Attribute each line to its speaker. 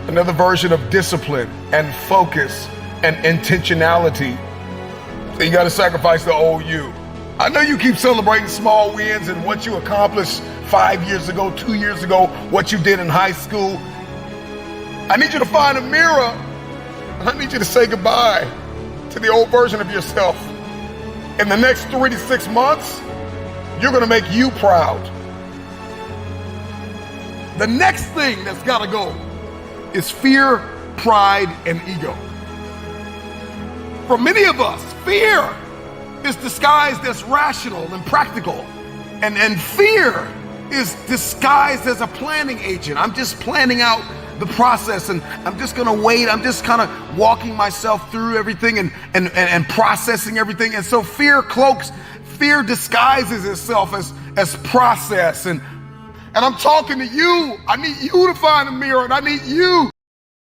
Speaker 1: another version of discipline and focus and intentionality. So you got to sacrifice the old you. I know you keep celebrating small wins and what you accomplished 5 years ago, 2 years ago, what you did in high school. I need you to find a mirror, and I need you to say goodbye to the old version of yourself. In the next 3 to 6 months, you're gonna make you proud. The next thing that's gotta go is fear, pride, and ego. For many of us, fear is disguised as rational and practical. And fear is disguised as a planning agent. I'm just planning out the process and I'm just gonna wait. I'm just kind of walking myself through everything and processing everything. And so fear disguises itself as process. And I'm talking to you. I need you to find a mirror, and I need you